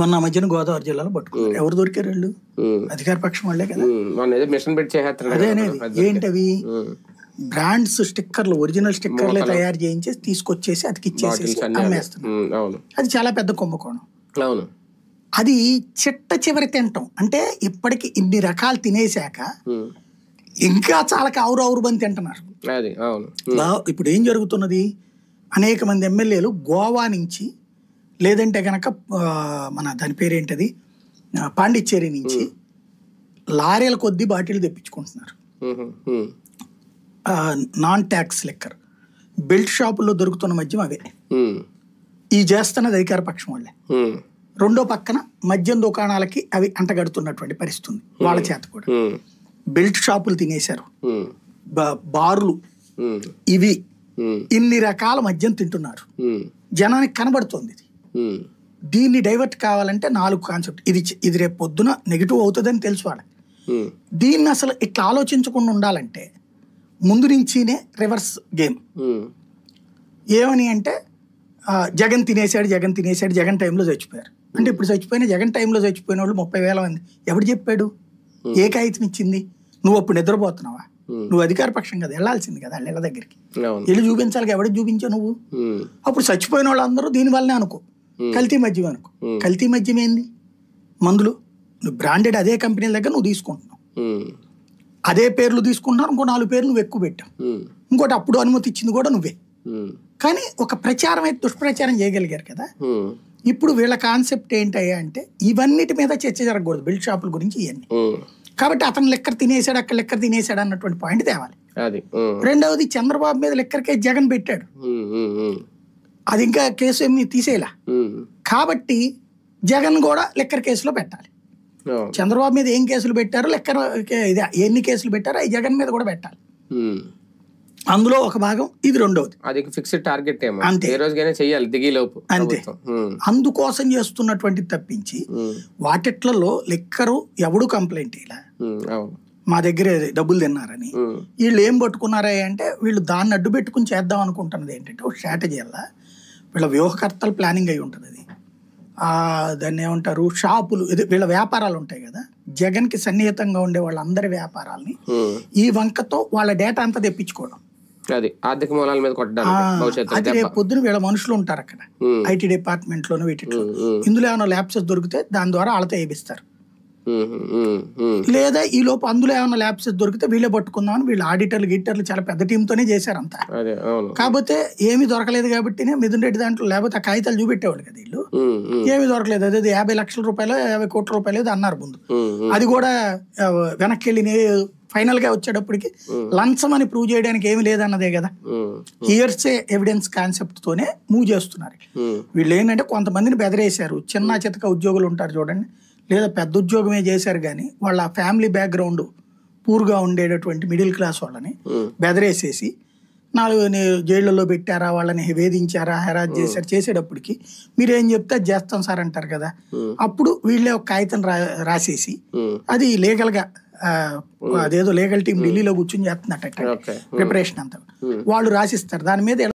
మొన్న మధ్యన గోదావరి జిల్లాలో పట్టుకున్నారు. ఎవరు దొరికారు? వాళ్ళు అధికార పక్షం వాళ్ళే కదా. అదే అనేది ఏంటవి బ్రాండ్స్ స్టిక్కర్లు, ఒరిజినల్ స్టిక్కర్లే తయారు చేయించి తీసుకొచ్చేసి అతికిచ్చేసేసి అమ్మేస్తున్నారు. అది చాలా పెద్ద కుంభకోణం. అది చిట్ట చివరి తింటాం అంటే ఇప్పటికి ఇన్ని రకాలు తినేశాక ఇంకా చాలా ఆవురు బంది తింటున్నారు. ఇప్పుడు ఏం జరుగుతున్నది, అనేక మంది ఎమ్మెల్యేలు గోవా నుంచి లేదంటే కనుక మన దాని పేరేంటది పాండిచ్చేరి నుంచి లారీల కొద్దీ బాటిల్ తెప్పించుకుంటున్నారు. నాన్ ట్యాక్స్ లెక్కర్ బెల్ట్ షాపుల్లో దొరుకుతున్న మద్యం అవే. ఈ చేస్తున్నది అధికార పక్షం వాళ్ళే. రెండో పక్కన మద్యం దుకాణాలకి అవి అంటగడుతున్నటువంటి పరిస్థితి వాళ్ళ చేత కూడా. బెల్ట్ షాపులు తినేశారు, బార్లు, ఇవి ఇన్ని రకాల మద్యం తింటున్నారు. జనానికి కనబడుతుంది. దీన్ని డైవర్ట్ కావాలంటే 4 కాన్సెప్ట్. ఇది రేపు పొద్దున నెగిటివ్ అవుతుందని తెలుసు వాళ్ళకి. దీన్ని అసలు ఇట్లా ఆలోచించకుండా ఉండాలంటే ముందు నుంచినే రివర్స్ గేమ్. ఏమని అంటే జగన్ తినేశాడు, జగన్ టైంలో చచ్చిపోయారు అంటే ఇప్పుడు చచ్చిపోయిన జగన్ టైంలో చచ్చిపోయిన వాళ్ళు 30,000 మంది. ఎవడు చెప్పాడు? ఏ కాగితం ఇచ్చింది? నువ్వు అప్పుడు నిద్రపోతున్నావా? నువ్వు అధికార పక్షం కదా, వెళ్ళాల్సింది కదా వాళ్ళ దగ్గరికి, వెళ్ళి చూపించాలి. ఎవరికి చూపించావు నువ్వు? అప్పుడు చచ్చిపోయిన వాళ్ళందరూ దీనివల్లనే అనుకో, కల్తీ మద్యం అనుకో. కల్తీ మద్యం ఏంది? మందులు. నువ్వు బ్రాండెడ్ అదే కంపెనీల దగ్గర నువ్వు తీసుకుంటున్నావు, అదే పేర్లు తీసుకుంటున్నావు. ఇంకో 4 పేర్లు నువ్వు ఎక్కువ పెట్టావు. ఇంకోటి అప్పుడు అనుమతి ఇచ్చింది కూడా నువ్వే. కానీ ఒక ప్రచారం అయితే దుష్ప్రచారం చేయగలిగారు కదా. ఇప్పుడు వీళ్ళ కాన్సెప్ట్ ఏంటయ్యా అంటే ఇవన్నిటి మీద చర్చ జరగకూడదు, బెల్ట్ షాపుల గురించి ఇవన్నీ. కాబట్టి అతను లెక్కర్ తినేశాడు, అక్కడ లెక్కర్ తినేశాడు అన్నటువంటి పాయింట్ తేవాలి. రెండవది, చంద్రబాబు మీద లెక్కర్ కేసు జగన్ పెట్టాడు, అది ఇంకా కేసు ఏమి తీసేలా. కాబట్టి జగన్ కూడా లెక్కర్ కేసులో పెట్టాలి. చంద్రబాబు మీద ఏం కేసులు పెట్టారో లెక్కర్ ఎన్ని కేసులు పెట్టారో అవి జగన్ మీద కూడా పెట్టాలి. అందులో ఒక భాగం ఇది. రెండవది అంతే, అంతే. అందుకోసం చేస్తున్నటువంటి తప్పించి వాటిట్లలో లెక్కరు ఎవడు కంప్లైంట్ ఇలా మా దగ్గర డబ్బులు తిన్నారని వీళ్ళు ఏం పట్టుకున్నారా అంటే వీళ్ళు దాన్ని అడ్డు పెట్టుకుని చేద్దాం అనుకుంటున్నది ఏంటంటే ఒక స్ట్రాటజీ వల్ల వీళ్ళ వ్యూహకర్తలు ప్లానింగ్ అయి ఉంటుంది. అది దాన్ని ఏమంటారు, షాపులు, వీళ్ళ వ్యాపారాలు ఉంటాయి కదా, జగన్కి సన్నిహితంగా ఉండే వాళ్ళందరి వ్యాపారాలని ఈ వంకతో వాళ్ళ డేటా అంతా తెప్పించుకోవడం. ఆర్థిక మూలాల మీద అది రేపు పొద్దున వీళ్ళ మనుషులు ఉంటారు అక్కడ ఐటీ డిపార్ట్మెంట్ లోను వీటిలో. ఇందులో ఏమైనా ల్యాబ్సెస్ దొరికితే దాని ద్వారా వాళ్ళతో వేయిస్తారు. లేదా ఈ లోపు అందులో ఏమైనా ల్యాబ్సెస్ దొరికితే వీళ్ళే పట్టుకుందామని వీళ్ళు ఆడిటర్లు గిట్టర్లు చాలా పెద్ద టీంతోనే చేశారు అంతా. కాకపోతే ఏమీ దొరకలేదు కాబట్టి మిథున్ రెడ్డి దాంట్లో, లేకపోతే ఆ కాగితాలు చూపెట్టేవాళ్ళు కదా వీళ్ళు. ఏమీ దొరకలేదు, అదే 50 లక్షల రూపాయలు 50 కోట్ల రూపాయలు అన్నారు ముందు. అది కూడా వెనక్కి వెళ్ళి ఫైనల్ గా వచ్చేటప్పటికి లంచం అని ప్రూవ్ చేయడానికి ఏమి లేదన్నదే కదా. హియర్సే ఎవిడెన్స్ కాన్సెప్ట్ తోనే మూవ్ చేస్తున్నారు వీళ్ళు. ఏంటంటే కొంతమందిని బెదిరేశారు, చిన్న చితక ఉద్యోగులు ఉంటారు చూడండి, లేదా పెద్ద ఉద్యోగమే చేశారు కానీ వాళ్ళ ఫ్యామిలీ బ్యాక్గ్రౌండ్ పూర్గా ఉండేటటువంటి మిడిల్ క్లాస్ వాళ్ళని బెదిరేసేసి 4 జైళ్లలో పెట్టారా, వాళ్ళని వేధించారా, హెరాస్ చేశారు. చేసేటప్పటికి మీరేం చెప్తే అది చేస్తాం సార్ అంటారు కదా. అప్పుడు వీళ్ళే ఒక కాగితం రాసేసి అది లీగల్ గా అదేదో లీగల్ టీం ఢిల్లీలో కూర్చొని చేస్తున్నట్టు ప్రిపరేషన్ అంతా వాళ్ళు రాసిస్తారు. దాని మీద